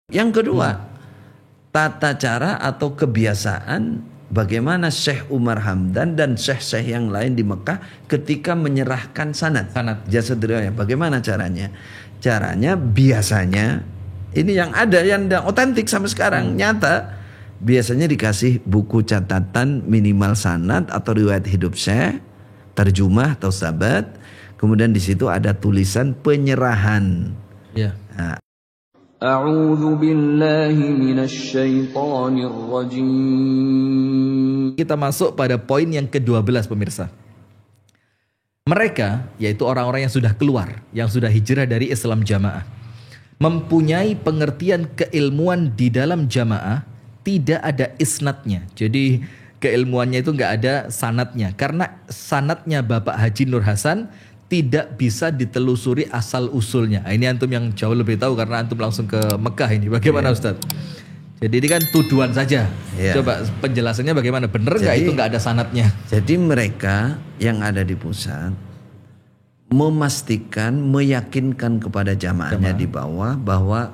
Yang kedua, tata cara atau kebiasaan bagaimana Syekh Umar Hamdan dan syekh-syekh yang lain di Mekah ketika menyerahkan sanad jasad riwayat. Bagaimana caranya? Caranya biasanya ini yang ada yang otentik sampai sekarang nyata. Biasanya dikasih buku catatan minimal sanad atau riwayat hidup Syekh, terjemah atau sabat. Kemudian di situ ada tulisan penyerahan. Ya. Nah, A'udzu billahi minasyaitonir rajim. Kita masuk pada poin yang ke-12 pemirsa. Mereka, yaitu orang-orang yang sudah keluar, yang sudah hijrah dari Islam jamaah, mempunyai pengertian keilmuan di dalam jamaah, tidak ada isnadnya. Jadi keilmuannya itu nggak ada sanadnya. Karena sanadnya Bapak Haji Nur Hasan tidak bisa ditelusuri asal usulnya. Nah, ini antum yang jauh lebih tahu karena antum langsung ke Mekah ini. Bagaimana Ustaz? Jadi ini kan tuduhan saja. Coba penjelasannya bagaimana? Benar nggak itu nggak ada sanadnya? Jadi mereka yang ada di pusat memastikan, meyakinkan kepada jamaahnya di bawah bahwa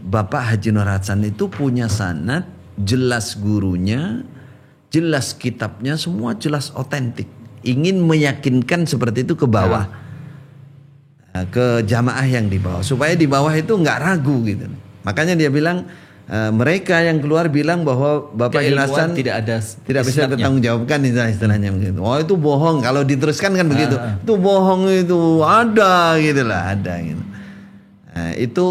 Bapak Haji Nur Hasan itu punya sanad, jelas gurunya, jelas kitabnya, semua jelas otentik. Ingin meyakinkan seperti itu ke bawah, ke jamaah yang di bawah, supaya di bawah itu nggak ragu gitu. Makanya dia bilang mereka yang keluar bilang bahwa Bapak Haji Nur Hasan tidak bisa dipertanggungjawabkan istilahnya begitu. Oh itu bohong, kalau diteruskan kan begitu. Itu bohong, itu ada gitulah, ada gitu. Nah, itu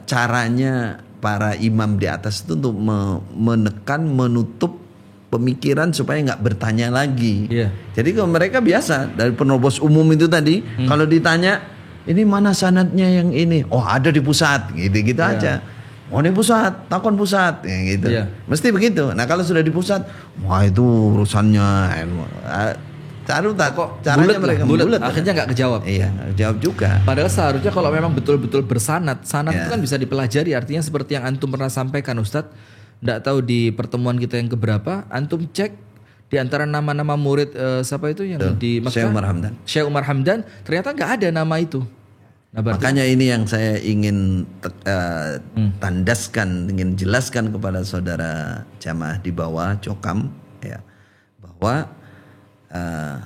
caranya para imam di atas itu untuk menekan, menutup pemikiran supaya nggak bertanya lagi. Jadi kalau mereka biasa dari penerobos umum itu tadi, kalau ditanya ini mana sanadnya yang ini, oh ada di pusat, gitu aja. Oh di pusat, takon pusat, ya gitu. Mesti begitu. Nah kalau sudah di pusat, wah itu urusannya. Caranya mereka bulat, akhirnya nggak kejawab. Iya, nggak kejawab juga. Padahal seharusnya kalau memang betul-betul bersanad, sanad itu kan bisa dipelajari. Artinya seperti yang antum pernah sampaikan Ustadz. Nggak tahu di pertemuan kita yang keberapa, antum cek di antara nama-nama murid siapa itu yang di Mekah, Syekh Umar Hamdan, ternyata nggak ada nama itu. Nah, makanya ini yang saya ingin tandaskan, ingin jelaskan kepada saudara jamaah di bawah Cokam, ya, bahwa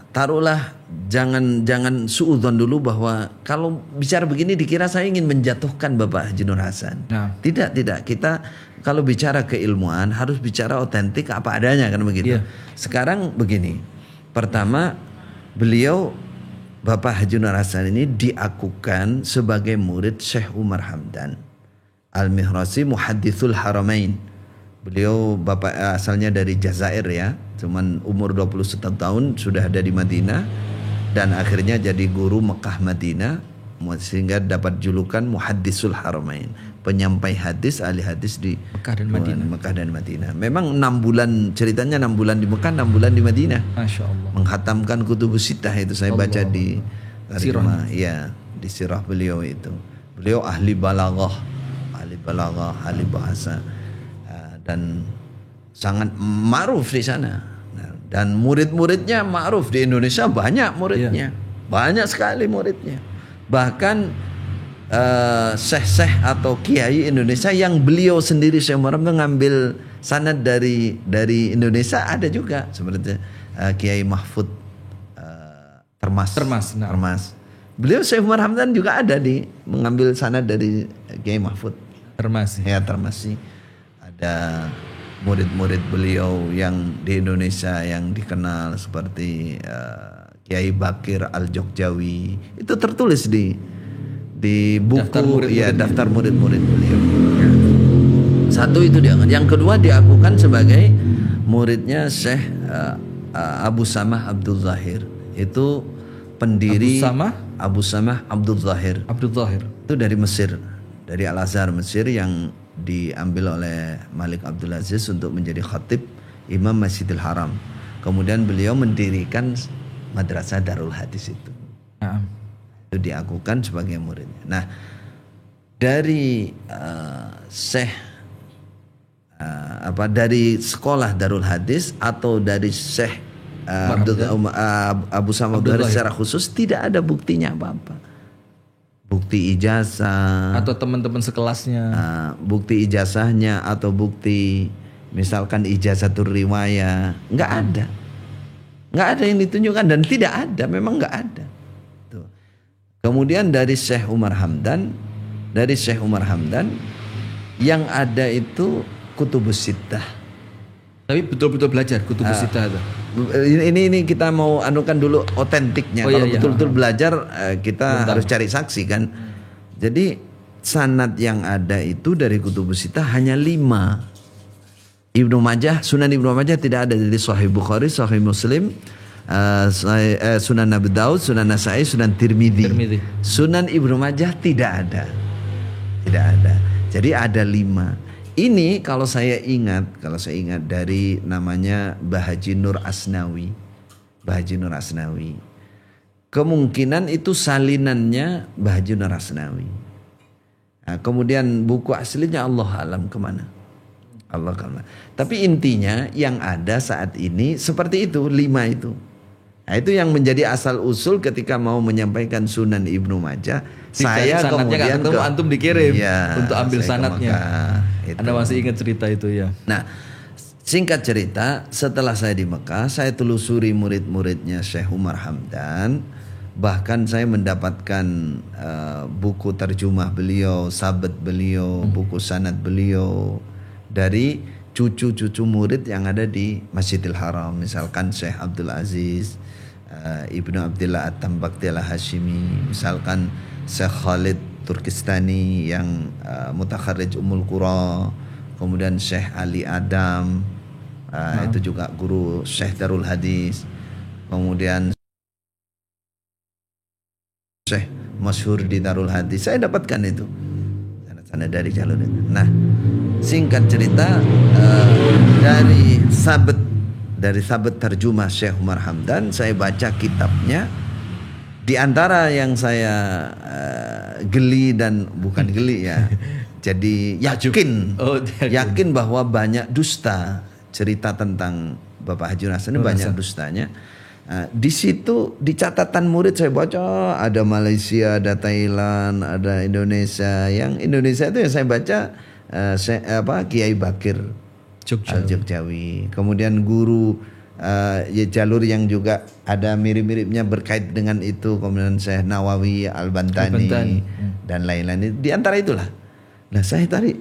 taruhlah jangan suudzon dulu bahwa kalau bicara begini dikira saya ingin menjatuhkan Bapak Haji Nur Hasan. Tidak, kita kalau bicara keilmuan harus bicara otentik apa adanya kan begitu. Sekarang begini, pertama beliau Bapak Haji Nur Hasan ini diakukan sebagai murid Syekh Umar Hamdan Al-Mihrasi Muhadditsul Haramain. Beliau bapak asalnya dari Jazair ya, cuman umur 21 tahun sudah ada di Madinah dan akhirnya jadi guru Mekah Madinah sehingga dapat julukan Muhaddisul Haramain, penyampai hadis, ahli hadis di Mekah dan Madinah. Memang 6 bulan, ceritanya 6 bulan di Mekah, 6 bulan di Madinah. Masya Allah. Menghatamkan Kutubus Sittah itu saya baca di sirah. Ya, di sirah beliau itu. Beliau ahli balaghah, ahli bahasa. Dan sangat ma'ruf di sana. Dan murid-muridnya ma'ruf di Indonesia, banyak muridnya. Banyak sekali muridnya. Bahkan syekh-syekh atau kiai Indonesia yang beliau sendiri Syekh Umar mengambil sanad dari Indonesia ada juga, seperti Kiai Mahfud Termas. Beliau Syekh Umar Hamdan juga ada mengambil sanad dari Kiai Mahfud Termas. Ada murid-murid beliau yang di Indonesia yang dikenal seperti Kiai Bakir Al-Jogjawi, itu tertulis di buku daftar murid-murid beliau. Satu itu diangkat. Yang kedua diakukan sebagai muridnya Syekh Abu Samah Abdul Zahir. Itu pendiri Abu Samah Abdul Zahir. Itu dari Mesir, dari Al-Azhar Mesir yang diambil oleh Malik Abdul Aziz untuk menjadi khatib Imam Masjidil Haram. Kemudian beliau mendirikan Madrasah Darul Hadis itu. Itu diakukan sebagai muridnya. Nah, dari dari sekolah Darul Hadis atau dari Syekh Abu Samah Abdul Zahir secara khusus tidak ada buktinya apa-apa. bukti ijazah, Atau teman-teman sekelasnya. bukti ijazahnya atau bukti misalkan ijazatul riwayah, nggak ada yang ditunjukkan dan tidak ada, memang nggak ada. Tuh. Kemudian dari Syekh Umar Hamdan yang ada itu Kutubus Sittah. Tapi betul-betul belajar Kutubus Sittah itu. Ini kita mau anukan dulu otentiknya. Kalau betul-betul belajar kita harus cari saksi kan. Jadi sanad yang ada itu dari Kutubus Sittah hanya 5. Ibnu Majah, Sunan Ibnu Majah tidak ada, jadi Sahih Bukhari, Sahih Muslim, Sunan Abu Daud, Sunan Nasai, Sunan Tirmidzi. Sunan Ibnu Majah tidak ada. Jadi ada 5. Ini kalau saya ingat dari namanya Bahaji Nur Asnawi. Kemungkinan itu salinannya Bahaji Nur Asnawi. Nah, kemudian buku aslinya Allah alam kemana. Tapi intinya yang ada saat ini seperti itu, 5 itu. Nah, itu yang menjadi asal usul ketika mau menyampaikan Sunan Ibnu Majah. Saya kemudian ketemu, antum dikirim untuk ambil saya sanadnya. Itu. Anda masih ingat cerita itu ya? Nah, singkat cerita, setelah saya di Mekah, saya telusuri murid-muridnya Syekh Umar Hamdan. Bahkan saya mendapatkan buku terjemah beliau, sabet beliau, buku sanad beliau dari cucu-cucu murid yang ada di Masjidil Haram. Misalkan Syekh Abdul Aziz, Ibnu Abdillah At-Tambakti Al-Hashimi, misalkan Syekh Khalid Turkistani yang mutakharrij Ummul Qura, kemudian Syekh Ali Adam, itu juga guru Syekh Darul Hadis, kemudian Syekh masyhur di Darul Hadis. Saya dapatkan itu sana dari jalur itu. Nah, singkat cerita dari sabet terjemah Syekh Umar Hamdan, saya baca kitabnya. Di antara yang saya geli dan bukan geli ya, jadi yakin bahwa banyak dusta cerita tentang Bapak Haji Hasan ini, banyak dustanya. Di situ di catatan murid saya baca ada Malaysia, ada Thailand, ada Indonesia. Yang Indonesia itu yang saya baca Kiai Bakir Al-Jogjawi. Kemudian guru jalur yang juga ada mirip-miripnya berkait dengan itu, kemudian Syekh Nawawi Al-Bantani dan lain-lain. Di antara itulah. Nah, saya tarik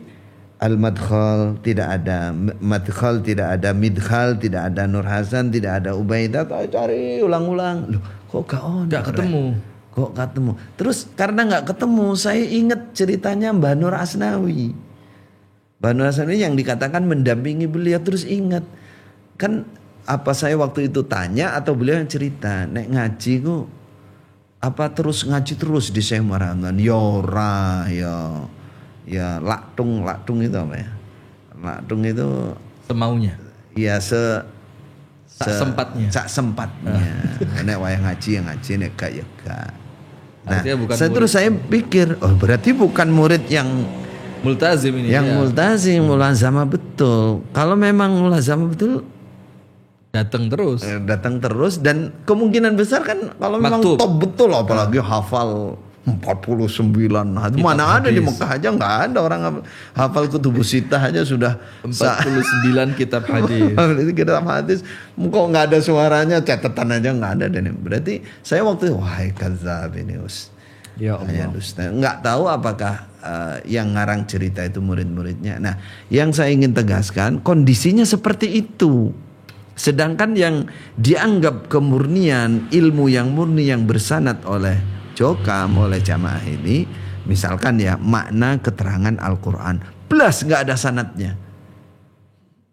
Al-Madkhal tidak ada, Madkhal tidak ada, Midkhal tidak ada, Nur Hasan tidak ada, Ubaidah cari ulang-ulang. Loh, kok gak ketemu? Terus karena gak ketemu, saya ingat ceritanya Mbah Nur Asnawi. Mbah Nur Asnawi yang dikatakan mendampingi beliau, terus ingat kan. Apa saya waktu itu tanya atau beliau yang cerita, nek ngaji ku apa terus ngaji terus di Syekh Umar Hamdan? Ya laktung itu apa ya? Laktung itu semaunya. Ya sempatnya. Nek wayah ngaji ya ngaji, nek gak ya gak. Nah, saya pikir, berarti bukan murid yang multazim ini. Yang multazim, mulazamah betul. Kalau memang mulazamah betul, datang terus dan kemungkinan besar kan kalau memang top betul, apalagi hafal 49 hadis. Mana ada di Mekah aja nggak ada orang hafal Kutubus Sittah aja sudah 49 kitab hadis. Kitab hadis kok nggak ada suaranya, catatan aja nggak ada. Dan berarti saya waktu itu wahai kadzab ini ya Allah, dusta. Nggak tahu apakah yang ngarang cerita itu murid-muridnya. Nah, yang saya ingin tegaskan kondisinya seperti itu. Sedangkan yang dianggap kemurnian, ilmu yang murni yang bersanad oleh Jokam, oleh jamaah ini, misalkan ya makna keterangan Al-Quran, plus gak ada sanadnya.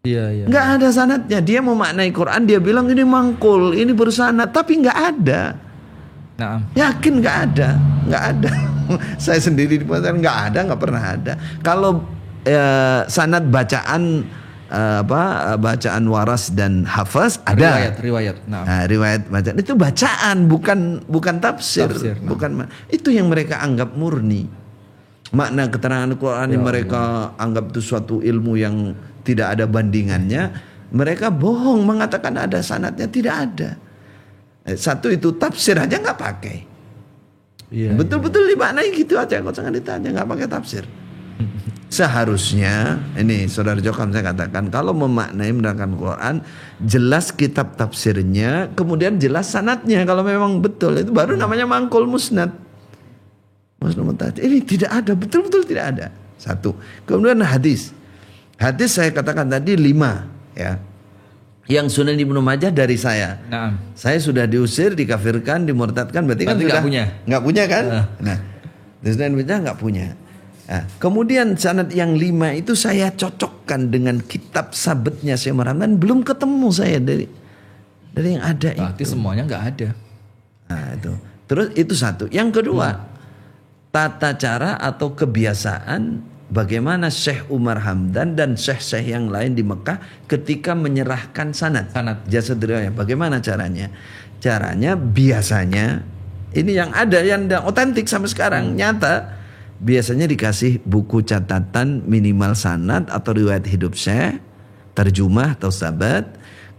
Iya. Gak ada sanadnya. Dia mau maknai Quran, dia bilang ini mangkul, ini bersanad, tapi gak ada. Nah. Yakin gak ada. Saya sendiri di pesantren gak pernah ada. Kalau sanad bacaan bacaan waras dan hafaz ada riwayat. Nah, riwayat bacaan itu bacaan, bukan tafsir. Bukan itu yang mereka anggap murni. Makna keterangan Al-Quran mereka anggap itu suatu ilmu yang tidak ada bandingannya. Mereka bohong mengatakan ada sanadnya, tidak ada. Satu itu tafsir aja nggak pakai. Iya, Betul-betul dimaknai gitu aja, kok jangan ditanya, nggak pakai tafsir. Seharusnya ini Saudara Jokam saya katakan, kalau memaknai menerangkan Quran jelas kitab tafsirnya, kemudian jelas sanadnya. Kalau memang betul itu baru namanya mangkul musnad. Ini tidak ada, betul-betul tidak ada. Satu. Kemudian hadis saya katakan tadi 5 ya. Yang Sunan Ibnu Majah dari saya. Nah. Saya sudah diusir, dikafirkan, dimurtadkan, berarti kan sudah nggak punya kan? Nah, Sunan Ibnu Majah nggak punya. Nah, kemudian sanad yang 5 itu saya cocokkan dengan kitab sabetnya Syekh Umar Hamdan, belum ketemu saya dari yang ada. Berarti semuanya nggak ada. Nah, itu. Terus itu satu. Yang kedua, tata cara atau kebiasaan bagaimana Syekh Umar Hamdan dan syekh-syekh yang lain di Mekah ketika menyerahkan sanad. Jasad riwayat. Bagaimana caranya? Caranya biasanya ini yang ada yang otentik sampai sekarang nyata. Biasanya dikasih buku catatan minimal sanad atau riwayat hidup syekh, terjemah atau sabat.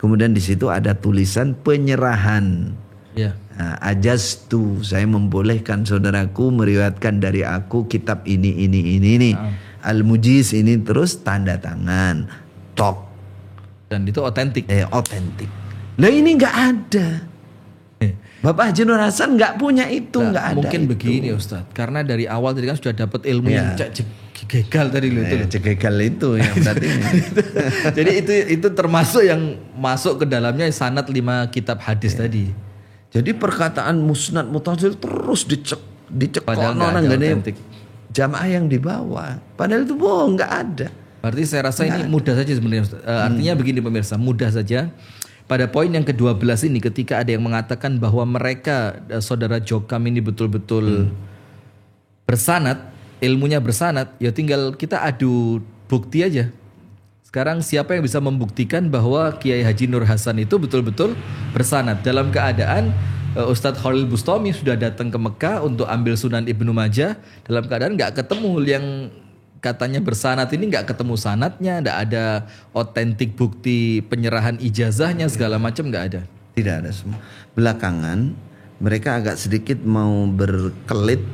Kemudian di situ ada tulisan penyerahan. Ya. Nah, ajastu, saya membolehkan saudaraku meriwayatkan dari aku kitab ini. Al-Mujiz ini, terus tanda tangan, tok. Dan itu otentik. Otentik. Lah ini nggak ada. Bapak Haji Nur Hasan nggak punya itu, nggak ada. Mungkin itu. Begini Ustadz, karena dari awal tadi kan sudah dapat ilmu yang jegal tadi itu. Jegal itu yang berarti. Jadi itu termasuk yang masuk ke dalamnya sanad 5 kitab hadis tadi. Jadi perkataan musnad mutasil terus dicek padahal nggak ada otentik. Jamaah yang dibawa. Padahal itu bohong, nggak ada. Berarti saya rasa ini mudah saja sebenarnya. Artinya begini pemirsa, mudah saja. Pada poin yang ke-12 ini ketika ada yang mengatakan bahwa mereka saudara Jokam ini betul-betul bersanad, ilmunya bersanad, ya tinggal kita adu bukti aja. Sekarang siapa yang bisa membuktikan bahwa Kiai Haji Nur Hasan itu betul-betul bersanad dalam keadaan Ustadz Khalil Bustami sudah datang ke Mekah untuk ambil Sunan Ibnu Majah, dalam keadaan nggak ketemu yang katanya bersanad ini, nggak ketemu sanadnya, nggak ada otentik bukti penyerahan ijazahnya, segala macam nggak ada. Tidak ada semua. Belakangan mereka agak sedikit mau berkelit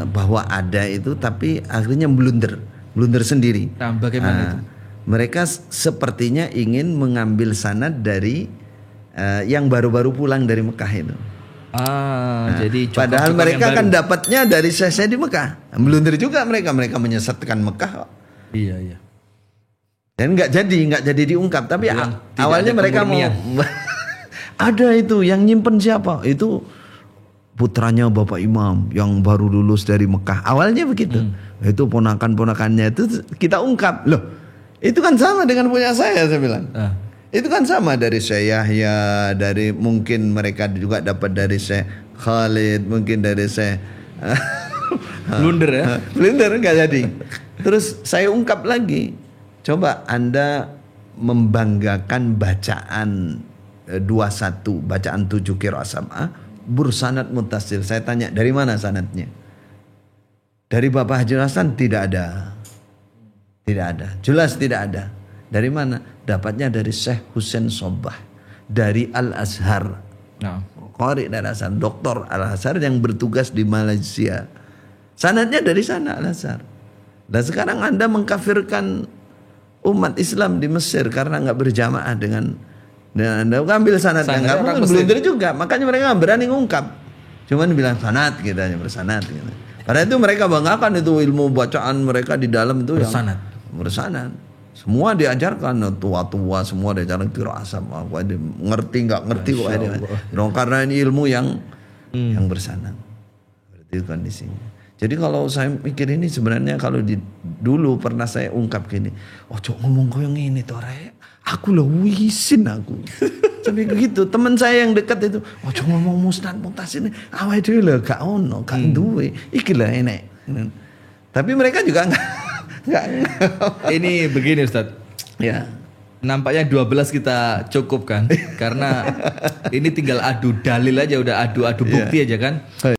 bahwa ada itu, tapi akhirnya blunder sendiri. Nah, bagaimana itu? Mereka sepertinya ingin mengambil sanad dari yang baru-baru pulang dari Mekah itu. Jadi padahal mereka kan dapatnya dari saya di Mekah. Blunder juga mereka menyesatkan Mekah. Iya. Dan nggak jadi diungkap. Tapi awalnya mereka mau ada itu yang nyimpen siapa? Itu putranya Bapak Imam yang baru lulus dari Mekah. Awalnya begitu. Itu ponakan-ponakannya itu kita ungkap. Loh, itu kan sama dengan punya saya bilang. Itu kan sama dari Syekh Yahya, dari mungkin mereka juga dapat dari Syekh Khalid, mungkin dari Syekh blunder ya. Blunder nggak jadi. Terus saya ungkap lagi. Coba Anda membanggakan bacaan 21, bacaan 7 qiraat sab'ah bersanad muttasil. Saya tanya, dari mana sanadnya? Dari Bapak Haji Hasan tidak ada. Tidak ada. Jelas tidak ada. Dari mana? Dapatnya dari Syekh Husain Sobah, dari Al-Azhar. Qari dari Al-Azhar, Doktor Al-Azhar yang bertugas di Malaysia. Sanadnya dari sana Al-Azhar. Dan sekarang Anda mengkafirkan umat Islam di Mesir karena nggak berjamaah dengan Anda ambil sanadnya, nggak mungkin blunder juga. Makanya mereka nggak berani ngungkap. Cuman bilang sanad gitu aja, bersanad gitu. Padahal itu mereka banggakan itu ilmu bacaan mereka di dalam itu bersanad. Semua diajarkan, tua-tua semua diajarkan qiraat sab'ah. Ngerti nggak ngerti kok ada. Karena ini ilmu yang bersanad. Berarti itu kondisinya. Jadi kalau saya mikir ini sebenarnya kalau dulu pernah saya ungkap gini, cok ngomong kau yang ini toh rek, aku lah wisin aku. Sampai begitu teman saya yang dekat itu, cok ngomong musnad muttasil ini, awake dhewe lho gak ono, gak duwe, iki lah enek. Tapi mereka juga enggak. Ini begini Ustadz. Ya. Nampaknya 12 kita cukupkan karena ini tinggal adu dalil aja, udah adu bukti aja kan.